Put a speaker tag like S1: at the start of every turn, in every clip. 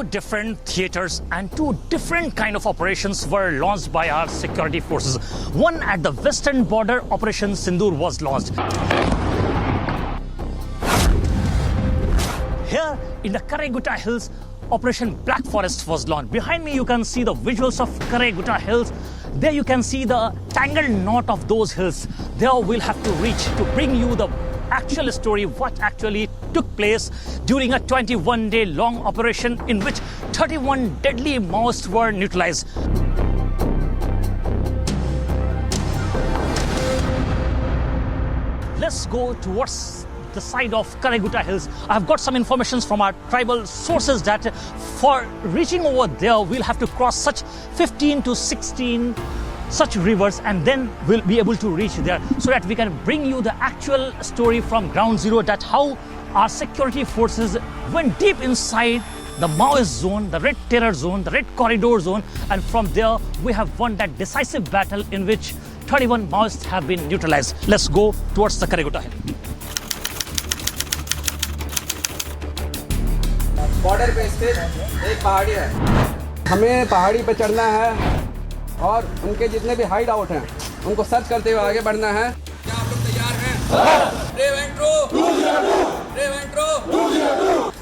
S1: different theaters and two different kind of operations were launched by our security forces. One at the western border, Operation Sindoor was launched. Here in the Karai-Gutta Hills, Operation Black Forest was launched. Behind me you can see the visuals of Karai-Gutta Hills. There you can see the tangled knot of those hills. There we'll have to reach to bring you the actual story, what actually took place during a 21-day long operation in which 31 deadly Maoists were neutralized. Let's go towards the side of Karai-Gutta Hills. I've got some information from our tribal sources that for reaching over there, we'll have to cross such 15 to 16 such rivers, and then we'll be able to reach there so that we can bring you the actual story from ground zero, that how our security forces went deep inside the Maoist zone, the Red Terror zone, the Red Corridor zone, and from there we have won that decisive battle in which 31 Maoists have been neutralized. Let's go towards the Karai-Gutta Hill.
S2: Border पे स्थित एक पहाड़ी है, हमें पहाड़ी पे चढ़ना है और उनके जितने भी हाइड आउट हैं उनको सर्च करते हुए आगे बढ़ना है। क्या आप लोग तैयार हैं? Brave and true, brave and true.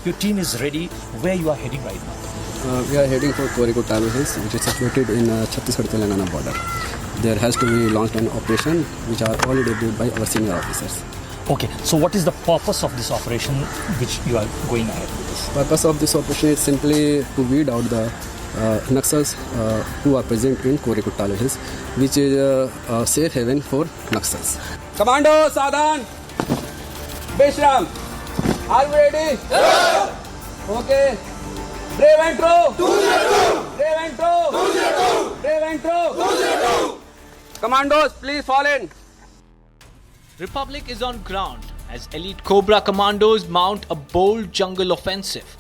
S1: Your team is ready. Where you are heading right now?
S2: We are heading for Karai-Gutta Hills, which is situated in Chhattisgarh-Telangana border. There has to be launched an operation which are already briefed by our senior officers.
S1: Okay, so what is the purpose of this operation which you are going ahead with this?
S2: Purpose of this operation is simply to weed out the Naxals who are present in Karai-Gutta Hills, which is a safe haven for Naxals. Commando, Sadhan, Beshram, are you ready? Yeah. Okay. Brave and true. Brave and true. Brave and true. Commandos, please fall in.
S3: Republic is on ground as elite Cobra commandos mount a bold jungle offensive.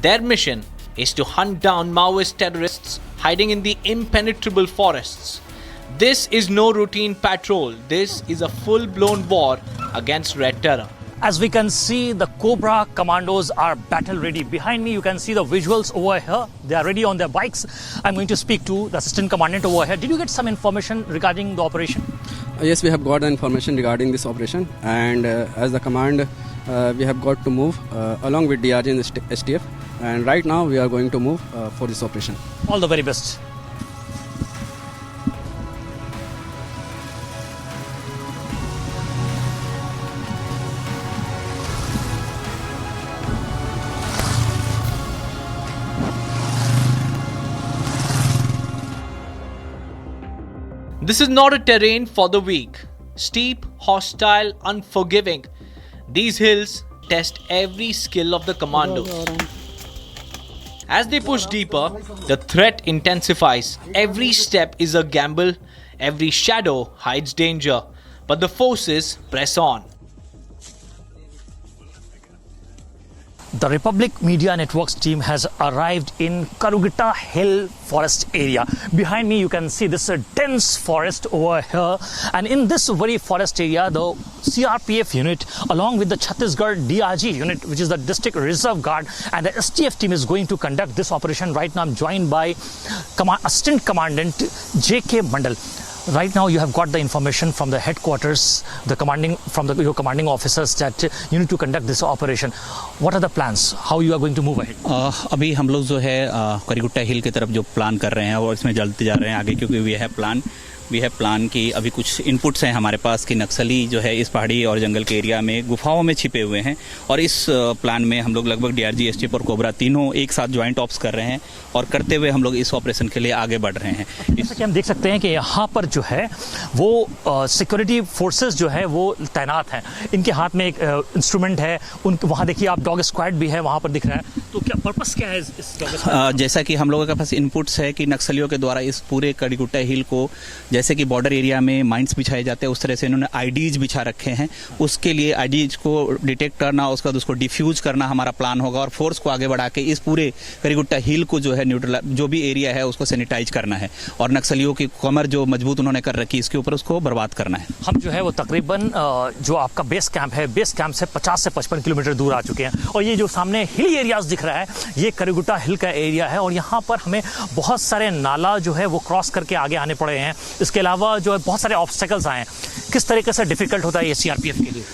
S3: Their mission is to hunt down Maoist terrorists hiding in the impenetrable forests. This is no routine patrol. This is a full-blown war against Red Terror.
S1: As we can see, the Cobra commandos are battle ready. Behind me, you can see the visuals over here. They are ready on their bikes. I'm going to speak to the assistant commandant over here. Did you get some information regarding the operation?
S2: Yes, we have got the information regarding this operation, and as the command, we have got to move along with DRG and the STF, and right now we are going to move for this operation.
S1: All the very best.
S3: This is not a terrain for the weak. Steep, hostile, unforgiving. These hills test every skill of the commandos. As they push deeper, the threat intensifies. Every step is a gamble. Every shadow hides danger. But the forces press on.
S1: The Republic Media Networks team has arrived in Karai-Gutta Hill forest area. Behind me you can see this dense forest over here, and in this very forest area the CRPF unit along with the Chhattisgarh DRG unit, which is the District Reserve Guard, and the STF team is going to conduct this operation. Right now I'm joined by Assistant Commandant JK Mandal. Right now you have got the information from the headquarters, your commanding officers that you need to conduct this operation. What are the plans? How you are going to move ahead?
S4: अभी हम लोग जो है Karai-Gutta हिल की तरफ जो plan कर रहे हैं और इसमें जल्दी जा रहे हैं आगे, क्योंकि वी है प्लान की अभी कुछ इनपुट्स हैं हमारे पास कि नक्सली जो है इस पहाड़ी और जंगल के एरिया में गुफाओं में छिपे हुए हैं, और इस प्लान में हम लोग लगभग DRG, STF और कोबरा तीनों एक साथ ज्वाइंट ऑप्स कर रहे हैं, और करते हुए हम लोग इस ऑपरेशन के लिए आगे बढ़ रहे हैं।
S1: जैसा कि हम देख सकते हैं कि यहाँ पर जो है वो सिक्योरिटी फोर्सेस जो है वो तैनात हैं। इनके हाथ में एक इंस्ट्रूमेंट है, उनके वहाँ देखिए आप डॉग स्क्वाड भी है वहाँ पर दिख रहा है। तो क्या पर्पस क्या है इस डॉग स्क्वाड?
S4: जैसा कि हम लोगों के पास इनपुट्स है कि नक्सलियों के द्वारा इस पूरे Karai-Gutta हिल को जैसे कि बॉर्डर एरिया में माइंस बिछाए जाते हैं उस तरह से इन्होंने आईडीज बिछा रखे हैं। उसके लिए आईडीज को डिटेक्ट करना, उसके बाद उसको डिफ्यूज करना हमारा प्लान होगा और फोर्स को आगे बढ़ा के इस पूरे करीगुट्टा हिल को जो है न्यूट्रल जो भी एरिया है उसको सैनिटाइज करना है और नक्सलियों की कमर जो मजबूत उन्होंने कर रखी इसके ऊपर उसको बर्बाद करना है।
S1: हम जो है वो तकरीबन जो आपका बेस कैंप है, बेस कैंप से 50 से 55 किलोमीटर दूर आ चुके हैं और ये जो सामने हिली एरियाज दिख रहा है ये करीगुट्टा हिल का एरिया है और यहाँ पर हमें बहुत सारे नाला जो है वो क्रॉस करके आगे आने पड़े हैं। इसके अलावा जो है बहुत सारे ऑब्स्टेकल्स आए हैं। किस तरीके से डिफिकल्ट होता है ये सीआरपीएफ के लिए?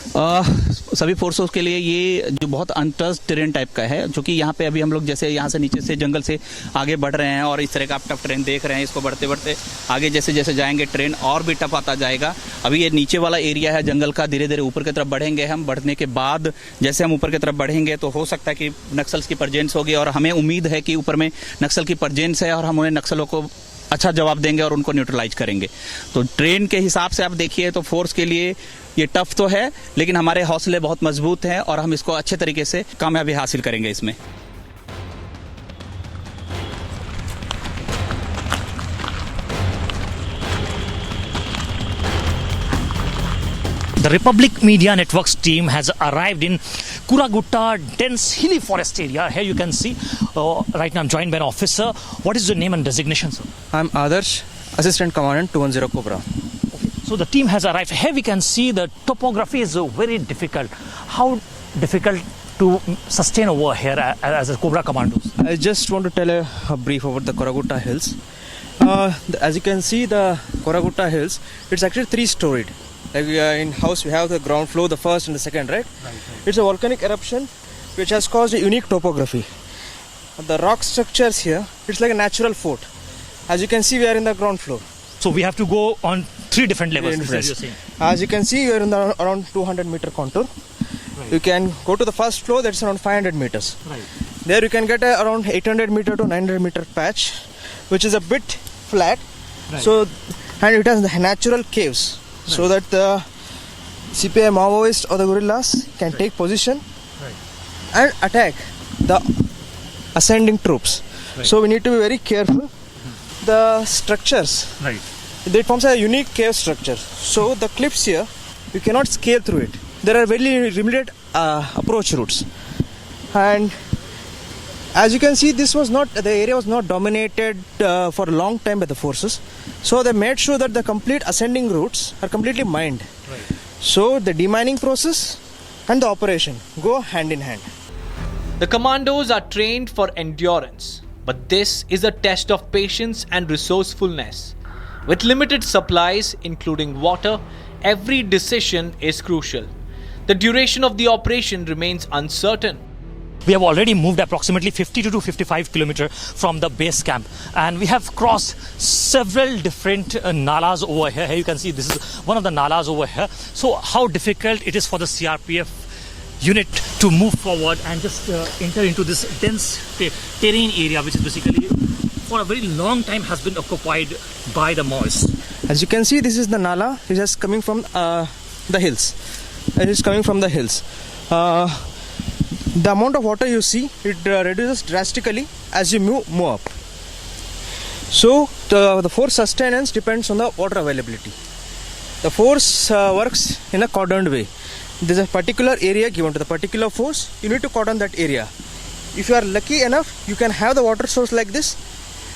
S4: सभी फोर्सेस के लिए ये जो बहुत अनटच्ड टेरेन टाइप का है, जो कि यहाँ पे अभी हम लोग जैसे यहाँ से नीचे से जंगल से आगे बढ़ रहे हैं और इस तरह का आप टफ ट्रेन देख रहे हैं। इसको बढ़ते बढ़ते आगे जैसे जैसे जाएंगे ट्रेन और भी टफ आता जाएगा। अभी ये नीचे वाला एरिया है जंगल का, धीरे धीरे ऊपर की तरफ बढ़ेंगे हम। बढ़ने के बाद जैसे हम ऊपर की तरफ बढ़ेंगे तो हो सकता है कि नक्सल्स की परजेंस होगी और हमें उम्मीद है कि ऊपर में नक्सल की परजेंस है और हम उन्हें नक्सलों को अच्छा जवाब देंगे और उनको न्यूट्रलाइज करेंगे। तो ट्रेन के हिसाब से आप देखिए तो फोर्स के लिए ये टफ तो है, लेकिन हमारे हौसले बहुत मजबूत हैं और हम इसको अच्छे तरीके से कामयाबी हासिल करेंगे इसमें।
S1: The Republic Media Networks team has arrived in Kuragutta dense hilly forest area. Here you can see, right now I'm joined by an officer. What is your name and designation, sir?
S5: I'm Adarsh, Assistant Commandant 210 Cobra.
S1: So the team has arrived. Here we can see the topography is very difficult. How difficult to sustain over here as a Cobra Commandos?
S5: I just want to tell a brief about the Kuragutta Hills. As you can see, the Kuragutta Hills, it's actually three-storied. Like in house, we have the ground floor, the first and the second, right? It's a volcanic eruption which has caused a unique topography. The rock structures here, it's like a natural fort. As you can see, we are in the ground floor.
S1: So we have to go on 3 different levels.
S5: Yes.
S1: This is what you're saying.
S5: As you can see, we are in the around 200 meter contour. You can go to the first floor, that's around 500 meters.
S1: Right.
S5: There you can get a around 800 meter to 900 meter patch, which is a bit flat.
S1: Right.
S5: So, and it has the natural caves, so that the CPI Maoists or the guerrillas can take position and attack the ascending troops. So we need to be very careful. The structures,
S1: Right.
S5: it forms a unique cave structure. So the cliffs here, you cannot scale through it. There are very limited approach routes, and as you can see, the area was not dominated for a long time by the forces. So they made sure that the complete ascending routes are completely mined.
S1: Right.
S5: So the demining process and the operation go hand in hand.
S3: The commandos are trained for endurance, but this is a test of patience and resourcefulness. With limited supplies, including water, every decision is crucial. The duration of the operation remains uncertain.
S1: We have already moved approximately 50 to 55 kilometers from the base camp, and we have crossed several different nalas over here. Here you can see this is one of the nalas over here. So how difficult it is for the CRPF unit to move forward and just enter into this dense terrain area, which is basically for a very long time has been occupied by the Maoists.
S5: As you can see, this is the Nala. It is coming from the hills. It is coming from the hills. The amount of water you see, it reduces drastically as you move up. So the force sustenance depends on the water availability. The force works in a cordoned way. There's a particular area given to the particular force. You need to cordon that area. If you are lucky enough, you can have the water source like this.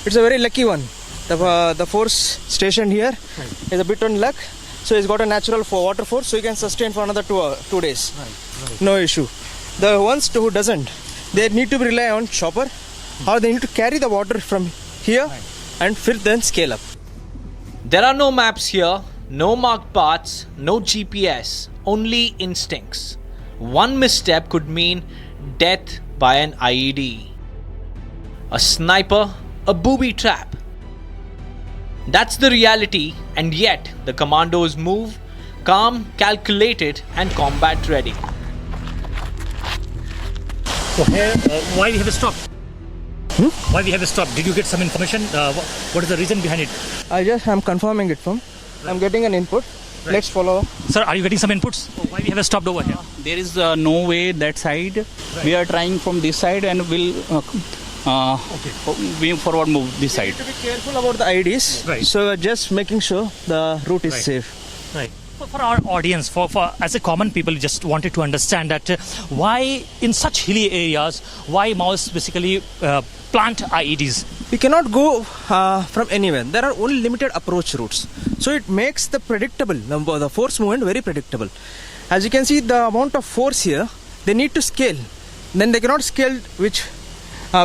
S5: It's a very lucky one. The force station here is a bit on luck. So it's got a natural water force, so you can sustain for another 2 days. No issue. The ones who doesn't, they need to rely on chopper, or they need to carry the water from here and then scale up.
S3: There are no maps here, no marked paths, no GPS, only instincts. One misstep could mean death by an IED, a sniper, a booby trap. That's the reality, and yet the commandos move calm, calculated, and combat ready.
S1: So here, why we have stopped? Why we have stopped? Did you get some information? What is the reason behind it?
S5: I'm confirming it from. I'm getting an input. Let's follow.
S1: Sir, are you getting some inputs? Why we have stopped over here?
S4: There is no way that side. We are trying from this side and we'll we forward move this side.
S5: To be careful about the IEDs.
S1: Right.
S5: So just making sure the route is safe.
S1: Right. For our audience, for as a common people, just wanted to understand that why in such hilly areas, why Maoists basically plant IEDs?
S5: We cannot go from anywhere. There are only limited approach routes. So it makes the the force movement very predictable. As you can see, the amount of force here, they need to scale. Then they cannot scale, which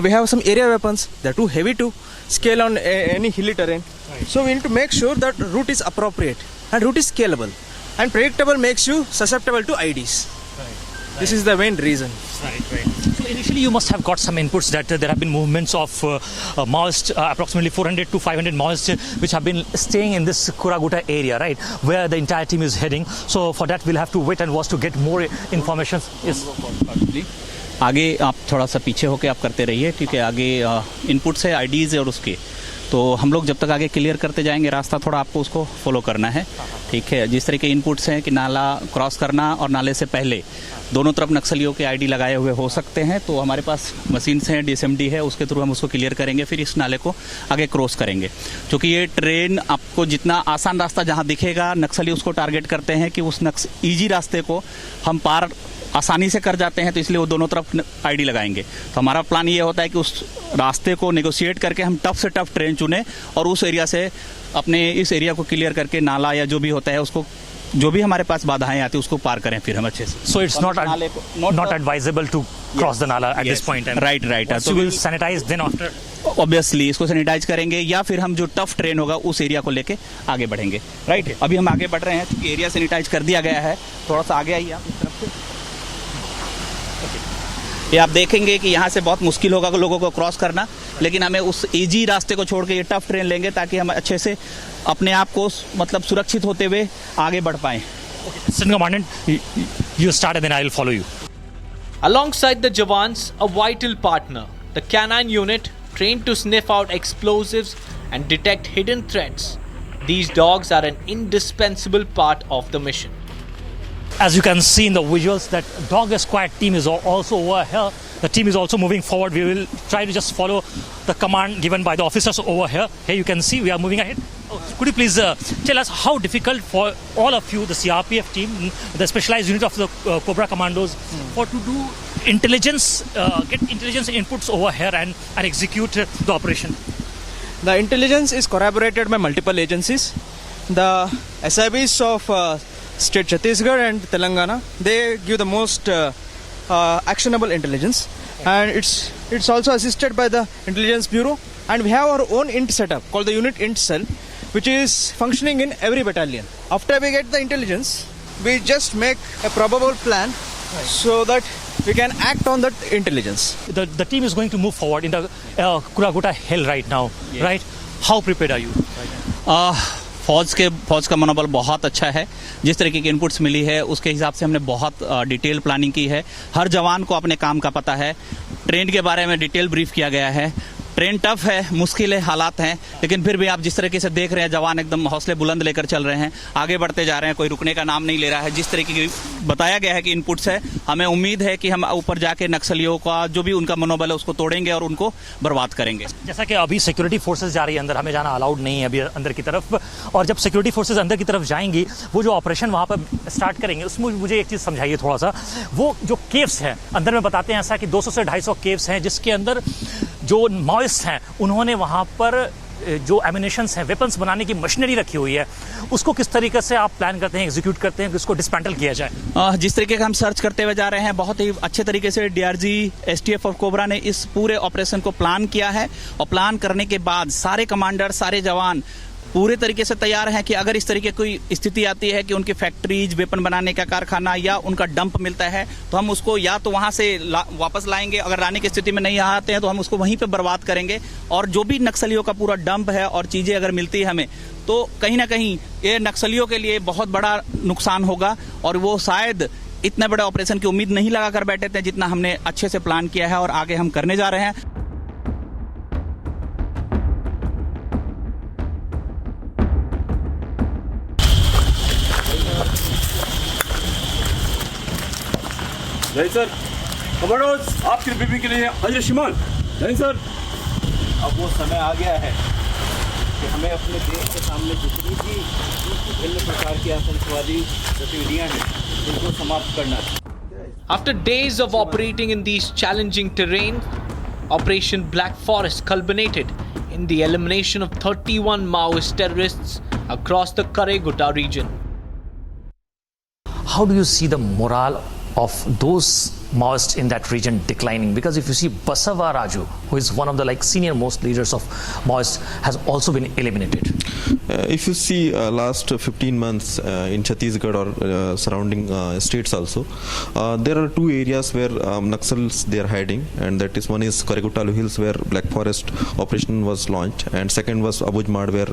S5: we have some area weapons. They're too heavy to scale on any hilly terrain.
S1: Right.
S5: So we need to make sure that route is appropriate and route is scalable. And predictable makes you susceptible to IEDs.
S1: Right.
S5: This is the main reason.
S1: Right. So initially you must have got some inputs that there have been movements of Maoists, approximately 400 to 500 Maoists which have been staying in this Kuragutta area, right, where the entire team is heading. So for that we'll have to wait and watch to get more information. Yes.
S4: आगे आप थोड़ा सा पीछे होके आप करते रहिए, ठीक है। आगे इनपुट्स है आईडीज़ और उसके, तो हम लोग जब तक आगे क्लियर करते जाएंगे रास्ता, थोड़ा आपको उसको फॉलो करना है, ठीक है। जिस तरह के इनपुट्स हैं कि नाला क्रॉस करना और नाले से पहले दोनों तरफ नक्सलियों के आईडी लगाए हुए हो सकते हैं, तो हमारे पास मशीन्स हैं, DSMD है, उसके थ्रू हम उसको क्लियर करेंगे, फिर इस नाले को आगे क्रॉस करेंगे। क्योंकि ये ट्रेन आपको जितना आसान रास्ता जहाँ दिखेगा, नक्सली उसको टारगेट करते हैं कि उस ईजी रास्ते को हम पार आसानी से कर जाते हैं, तो इसलिए वो दोनों तरफ आईडी लगाएंगे। तो हमारा प्लान ये होता है कि उस रास्ते को नेगोशिएट करके हम टफ से टफ ट्रेन चुने और उस एरिया से अपने इस एरिया को क्लियर करके नाला या जो भी होता है उसको, जो भी हमारे पास बाधाएं आती है उसको पार करें फिर हम अच्छे से।
S1: So it's not advisable to cross the nala at this point.
S4: Right.
S1: So we'll sanitize then after.
S4: Obviously इसको सैनिटाइज करेंगे या फिर हम जो टफ ट्रेन होगा उस एरिया को लेके आगे बढ़ेंगे। राइट, अभी हम आगे बढ़ रहे हैं क्योंकि एरिया सैनिटाइज कर दिया गया है। थोड़ा सा आगे आइए आप इस तरफ से। ये आप देखेंगे कि यहाँ से बहुत मुश्किल होगा लोगों को क्रॉस करना, लेकिन हमें उस इजी रास्ते को छोड़ के ये टफ ट्रेन लेंगे ताकि हम अच्छे से अपने आप को मतलब सुरक्षित होते हुए आगे बढ़ पाएं।
S1: Assistant Commandant, you start and then I will follow you.
S3: Alongside the Jawans, a vital partner, the canine unit trained to sniff out explosives and detect hidden threats. These dogs are an indispensable part of the mission.
S1: As you can see in the visuals, that dog squad team is also over here. The team is also moving forward. We will try to just follow the command given by the officers over here. Here you can see we are moving ahead. Could you please tell us how difficult for all of you, the CRPF team, the specialized unit of the Cobra Commandos, for to do intelligence, get intelligence inputs over here and execute the operation?
S5: The intelligence is corroborated by multiple agencies. The SIBs of state Chhattisgarh and Telangana, they give the most actionable intelligence, and it's also assisted by the Intelligence Bureau, and we have our own int setup called the Unit Int Cell, which is functioning in every battalion. After we get the intelligence, we just make a probable plan so that we can act on that intelligence.
S1: The team is going to move forward in the Kuragutta Hill right now, right? How prepared are you?
S4: फौज का मनोबल बहुत अच्छा है। जिस तरीके की inputs मिली है उसके हिसाब से हमने बहुत डिटेल प्लानिंग की है। हर जवान को अपने काम का पता है। ट्रेन के बारे में डिटेल ब्रीफ किया गया है। ट्रेन टफ है, मुश्किल है, हालात हैं, लेकिन फिर भी आप जिस तरीके से देख रहे हैं जवान एकदम हौसले बुलंद लेकर चल रहे हैं, आगे बढ़ते जा रहे हैं, कोई रुकने का नाम नहीं ले रहा है। जिस तरीके की बताया गया है कि इनपुट्स है, हमें उम्मीद है कि हम ऊपर जाके नक्सलियों का जो भी उनका मनोबल है उसको तोड़ेंगे और उनको बर्बाद करेंगे।
S1: जैसा कि अभी सिक्योरिटी फोर्सेज जा रही है अंदर, हमें जाना अलाउड नहीं है अभी अंदर की तरफ, और जब सिक्योरिटी फोर्सेज अंदर की तरफ जाएंगी, वो जो ऑपरेशन वहाँ पर स्टार्ट करेंगे, उसमें मुझे एक चीज़ समझाइए थोड़ा सा। वो जो केव्स हैं अंदर में बताते हैं ऐसा कि 200 से 250 केव्स हैं, जिसके अंदर जो माओइस्ट हैं उन्होंने वहाँ पर जो एमिनेशंस हैं, वेपन्स बनाने की मशीनरी रखी हुई है, उसको किस तरीके से आप प्लान करते हैं, एग्जीक्यूट करते हैं कि उसको डिस्मेंटल किया जाए?
S4: जिस तरीके का हम सर्च करते हुए जा रहे हैं, बहुत ही अच्छे तरीके से DRG, STF और कोबरा ने इस पूरे ऑपरेशन को प्लान किया है, और प्लान करने के बाद सारे कमांडर, सारे जवान पूरे तरीके से तैयार हैं कि अगर इस तरीके कोई स्थिति आती है कि उनकी फैक्ट्रीज, वेपन बनाने का कारखाना या उनका डंप मिलता है, तो हम उसको या तो वहाँ से वापस लाएंगे, अगर लाने की स्थिति में नहीं आते हैं तो हम उसको वहीं पे बर्बाद करेंगे। और जो भी नक्सलियों का पूरा डंप है और चीज़ें अगर मिलती है हमें, तो कहीं ना कहीं ये नक्सलियों के लिए बहुत बड़ा नुकसान होगा, और वो शायद इतने बड़े ऑपरेशन की उम्मीद नहीं लगा कर बैठे थे जितना हमने अच्छे से प्लान किया है और आगे हम करने जा रहे हैं।
S6: जय सर, कमांडोज आपकी ब्रीफिंग के लिए हाजिर शिमान। जय सर। अब वो समय आ गया है कि हमें अपने देश के सामने जितनी भी विभिन्न प्रकार की आतंकवादी गतिविधियां हैं उनको समाप्त करना है।
S3: After days of operating in these challenging terrain, Operation Black Forest culminated in the elimination of 31 Maoist terrorists across the Karegutta region.
S1: How do you see the morale of those Maoists in that region declining? Because if you see Basava Raju, who is one of the senior most leaders of Maoists, has also been eliminated.
S7: If you see last 15 months in Chhattisgarh or surrounding states also, there are two areas where Naxals they are hiding, and that is one is Karegutta Hills where Black Forest operation was launched, and second was Abujmad where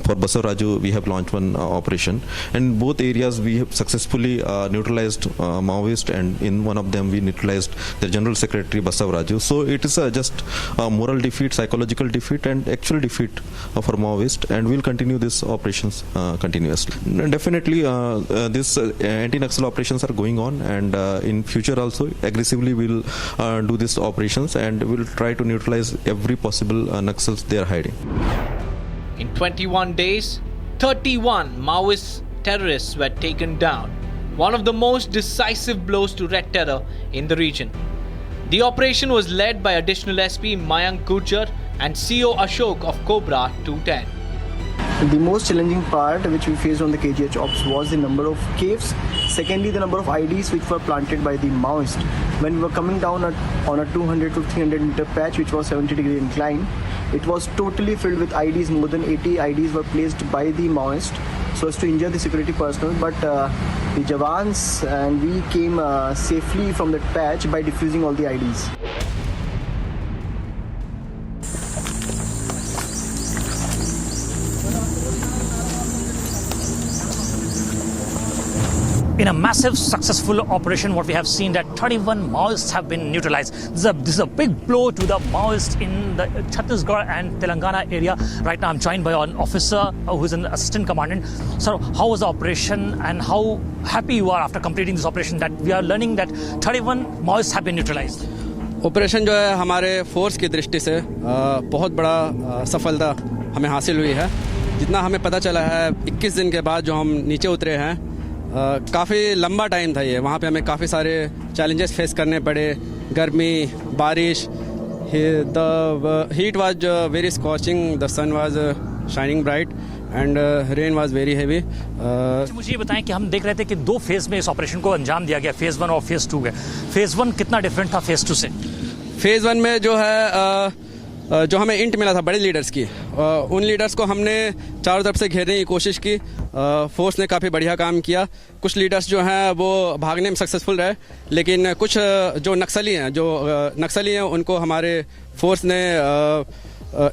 S7: for Basava Raju we have launched one operation, and both areas we have successfully neutralized Maoist, and in one of them we neutralized their General Secretary Basava Raju. So it is just a moral defeat, psychological defeat, and actual defeat for Maoist, and we'll continue these operations continuously. Definitely this anti-Naxal operations are going on, and in future also aggressively we'll do these operations, and we'll try to neutralize every possible Naxals they are hiding.
S3: In 21 days, 31 Maoist terrorists were taken down, one of the most decisive blows to Red Terror in the region. The operation was led by Additional SP Mayank Gurjar and CO Ashok of Cobra 210.
S8: The most challenging part which we faced on the KGH ops was the number of caves. Secondly, the number of IDs which were planted by the Maoist. When we were coming down on a 200 to 300 meter patch which was 70-degree incline, it was totally filled with IDs. More than 80 IDs were placed by the Maoist so as to injure the security personnel, but the Jawans and we came safely from that patch by defusing all the IDs.
S1: In a massive successful operation, what we have seen that 31 Maoists have been neutralized. This is a big blow to the Maoists in the Chhattisgarh and Telangana area. Right now I'm joined by an officer who is an assistant commandant. Sir, how was the operation and how happy you are after completing this operation that we are learning that 31 Maoists have been neutralized?
S2: Operation जो है हमारे force की दृष्टि से बहुत बड़ा सफलता हमें हासिल हुई है। जितना हमें पता चला है 21 दिन के बाद जो हम नीचे उतरे हैं, काफ़ी लंबा टाइम था ये। वहाँ पे हमें काफ़ी सारे चैलेंजेस फेस करने पड़े, गर्मी, बारिश, the heat was very scorching, the sun was shining bright and rain was very heavy.
S1: मुझे ये बताएं कि हम देख रहे थे कि दो फेज़ में इस ऑपरेशन को अंजाम दिया गया, फेज़ 1 और फेज़ 2 है। फेज़ 1 कितना डिफरेंट था फेज़ 2 से?
S2: फेज़ 1 में जो है जो हमें इंट मिला था बड़े लीडर्स की, उन लीडर्स को हमने चारों तरफ से घेरने की कोशिश की। फोर्स ने काफ़ी बढ़िया काम किया। कुछ लीडर्स जो हैं वो भागने में सक्सेसफुल रहे, लेकिन कुछ जो नक्सली हैं उनको हमारे फोर्स ने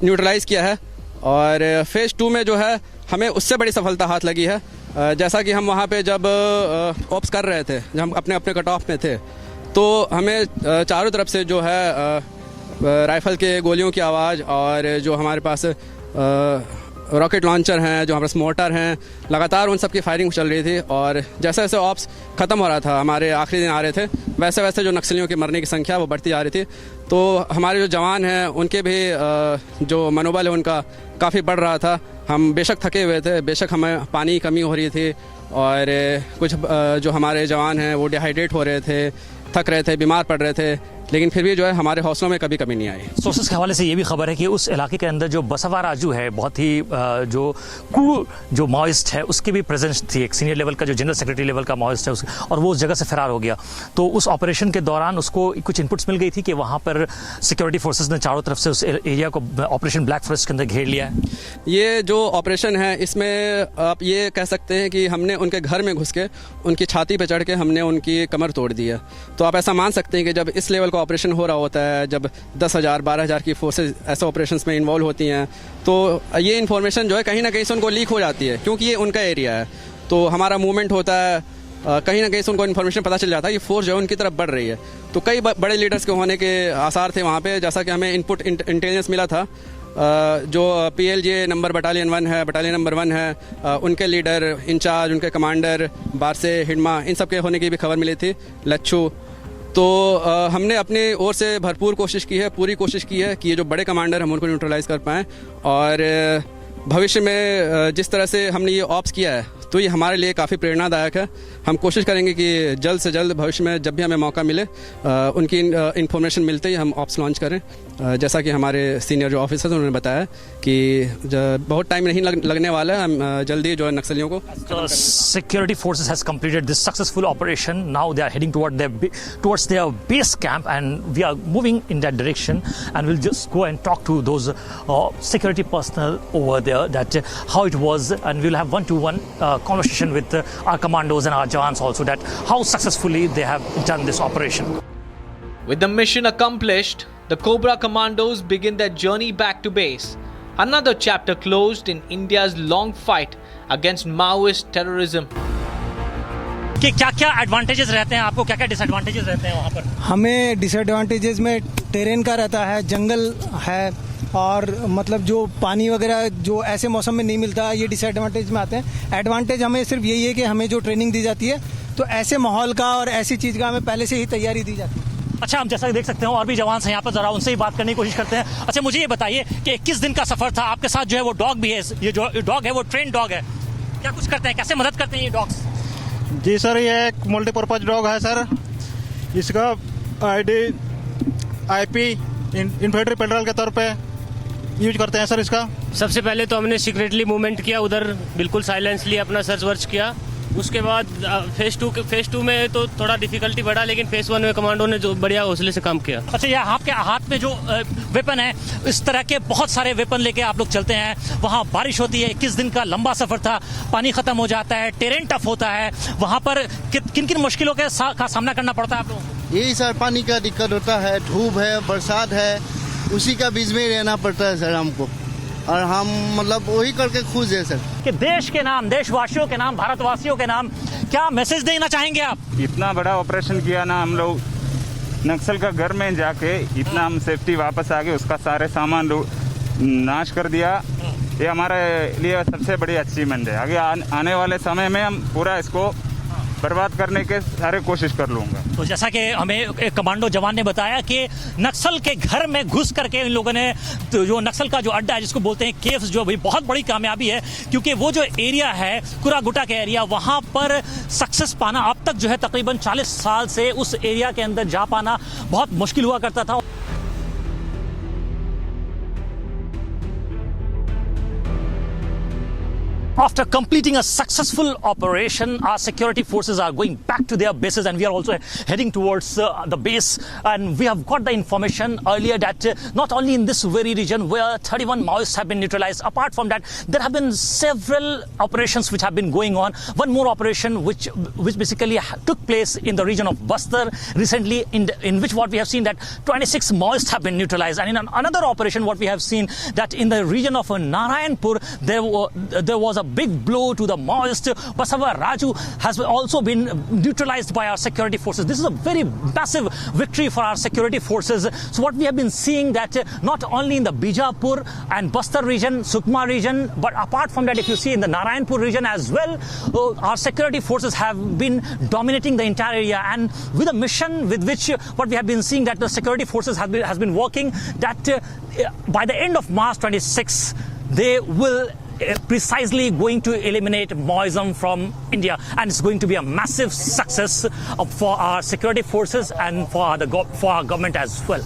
S2: न्यूट्रलाइज किया है। और फेज़ 2 में जो है हमें उससे बड़ी सफलता हाथ लगी है। जैसा कि हम वहाँ पे जब ऑप्स कर रहे थे, जब हम अपने अपने कट ऑफ में थे, तो हमें चारों तरफ से जो है राइफल के गोलियों की आवाज़ और जो हमारे पास रॉकेट लॉन्चर हैं, जो हमारे पास मोटर हैं, लगातार उन सब की फायरिंग चल रही थी। और जैसे जैसे ऑप्स ख़त्म हो रहा था, हमारे आखिरी दिन आ रहे थे, वैसे वैसे जो नक्सलियों की मरने की संख्या वो बढ़ती जा रही थी। तो हमारे जो जवान हैं उनके भी जो मनोबल है उनका काफ़ी बढ़ रहा था। हम बेशक थके हुए थे, बेशक हमें पानी की कमी हो रही थी, और कुछ जो हमारे जवान हैं वो डिहाइड्रेट हो रहे थे, थक रहे थे, बीमार पड़ रहे थे, लेकिन फिर भी जो है हमारे हौसलों में कभी कमी नहीं आई।
S1: सोर्सेस के हवाले से ये भी खबर है कि उस इलाके के अंदर जो बसवा राजू है, बहुत ही जो क्रूर जो माओइस्ट है, उसकी भी प्रेजेंस थी। एक सीनियर लेवल का जो जनरल सेक्रेटरी लेवल का माओइस्ट है और वो उस जगह से फरार हो गया। तो उस ऑपरेशन के दौरान उसको कुछ इनपुट्स मिल गई थी कि वहाँ पर सिक्योरिटी फोर्सेस ने चारों तरफ से उस एरिया को ऑपरेशन ब्लैक फॉरेस्ट के अंदर घेर लिया है।
S2: ये जो ऑपरेशन है इसमें आप ये कह सकते हैं कि हमने उनके घर में घुस के उनकी छाती पर चढ़ के हमने उनकी कमर तोड़ दी है। तो आप ऐसा मान सकते हैं कि जब इस लेवल का ऑपरेशन हो रहा होता है, जब 10,000 12,000 की फोर्सेस ऐसे ऑपरेशंस में इन्वॉल्व होती हैं, तो ये इन्फॉर्मेशन जो है कहीं ना कहीं से उनको लीक हो जाती है, क्योंकि ये उनका एरिया है। तो हमारा मूवमेंट होता है, कहीं ना कहीं से उनको इन्फॉर्मेशन पता चल जाता है कि फोर्स जो है उनकी तरफ बढ़ रही है। तो कई बड़े लीडर्स के होने के आसार थे वहाँ पे, जैसा कि हमें इनपुट इंटेलिजेंस मिला था। जो PLJ नंबर बटालियन 1 है, बटालियन नंबर 1 है, उनके लीडर, इंचार्ज, उनके कमांडर, बारसे, हिडमा, इन सब के होने की भी खबर मिली थी, लच्छू। तो हमने अपने ओर से भरपूर कोशिश की है, पूरी कोशिश की है कि ये जो बड़े कमांडर हम उनको न्यूट्रलाइज कर पाएँ। और भविष्य में जिस तरह से हमने ये ऑप्स किया है तो ये हमारे लिए काफ़ी प्रेरणादायक है। हम कोशिश करेंगे कि जल्द से जल्द भविष्य में जब भी हमें मौका मिले उनकी इन्फॉर्मेशन मिलते ही हम ऑप्स लॉन्च करें। जैसा कि हमारे सीनियर जो ऑफिसर्स उन्होंने बताया कि बहुत टाइम नहीं लगने वाला है, हम जल्दी जो है नक्सलियों को।
S1: Security forces has completed this successful operation. Now they are heading towards their base camp, and we are moving in that direction. And we'll just go and talk to those security personnel over there that how it was, and we'll have one-to-one conversation with our commandos and our jawans also, that how successfully they have done this operation.
S3: With the mission accomplished, the Cobra Commandos begin their journey back to base. Another chapter closed in India's long fight against Maoist terrorism.
S1: कि क्या-क्या advantages रहते हैं आपको, क्या-क्या disadvantages रहते हैं वहाँ पर?
S9: हमें डिसएडवांटेजेस में टेरेन का रहता है, जंगल है, और मतलब जो पानी वगैरह जो ऐसे मौसम में नहीं मिलता, ये डिसएडवांटेज में आते हैं। एडवांटेज हमें सिर्फ यही है कि हमें जो ट्रेनिंग दी जाती है तो ऐसे माहौल का और ऐसी चीज़ का हमें पहले से ही तैयारी दी जाती है।
S1: अच्छा, हम जैसा कि देख सकते हैं और भी जवान हैं यहाँ पर, जरा उनसे ही बात करने की कोशिश करते हैं। अच्छा, मुझे ये बताइए कि 21 दिन का सफर था, आपके साथ जो है वो डॉग भी है, ये जो डॉग है वो ट्रेन डॉग है, क्या कुछ करते हैं, कैसे मदद करते हैं ये डॉग्स?
S5: जी सर, ये एक मल्टीपर्पज डॉग है सर। इसका IP इन्फेंट्री पेट्रोल के तौर पे यूज करते हैं सर इसका।
S10: सबसे पहले तो हमने सीक्रेटली मूवमेंट किया, उधर बिल्कुल साइलेंसली अपना सर्च वर्च किया। उसके बाद फेज टू में तो थोड़ा डिफिकल्टी बढ़ा, लेकिन फेज 1 में कमांडो ने जो बढ़िया हौसले से काम किया।
S1: अच्छा, ये आपके हाथ में जो वेपन है, इस तरह के बहुत सारे वेपन लेके आप लोग चलते हैं, वहाँ बारिश होती है, 21 दिन का लंबा सफर था, पानी खत्म हो जाता है, टेरेन टफ होता है, वहाँ पर किन किन मुश्किलों का सामना करना पड़ता है आप लोगों को?
S9: यही सर, पानी का दिक्कत होता है, धूप है, बरसात है, उसी का बीच में रहना पड़ता है सर हमको, और हम मतलब वही करके खुश है सर।
S1: कि देश के नाम, देशवासियों के नाम, भारतवासियों के नाम क्या मैसेज देना चाहेंगे आप?
S11: इतना बड़ा ऑपरेशन किया ना हम लोग, नक्सल का घर में जाके इतना हम सेफ्टी वापस आ गए, उसका सारे सामान नाश कर दिया। ये हमारे लिए सबसे बड़ी अचीवमेंट है। आगे आने वाले समय में हम पूरा इसको बर्बाद करने के सारे कोशिश कर लूँगा।
S1: तो जैसा कि हमें एक कमांडो जवान ने बताया कि नक्सल के घर में घुस करके इन लोगों ने तो जो नक्सल का जो अड्डा है जिसको बोलते हैं केव्स, जो भी बहुत बड़ी कामयाबी है, क्योंकि वो जो एरिया है कुरागुटा के एरिया, वहाँ पर सक्सेस पाना अब तक जो है तकरीबन 40 साल से उस एरिया के अंदर जा पाना बहुत मुश्किल हुआ करता था। After completing a successful operation, our security forces are going back to their bases, and we are also heading towards the base. And we have got the information earlier that not only in this very region where 31 Maoists have been neutralized, apart from that, there have been several operations which have been going on. One more operation which basically took place in the region of Bastar recently, in which what we have seen that 26 Maoists have been neutralized. And in another operation, what we have seen that in the region of Narayanpur, there was a big blow to the Maoist. Basava Raju has also been neutralized by our security forces. This is a very massive victory for our security forces. So what we have been seeing that not only in the Bijapur and Bastar region, Sukma region, but apart from that, if you see in the Narayanpur region as well, our security forces have been dominating the entire area. And with a mission with which what we have been seeing that the security forces has been working, that by the end of March 26, they will precisely going to eliminate Maoism from India, and it's going to be a massive success for our security forces and for our government as well.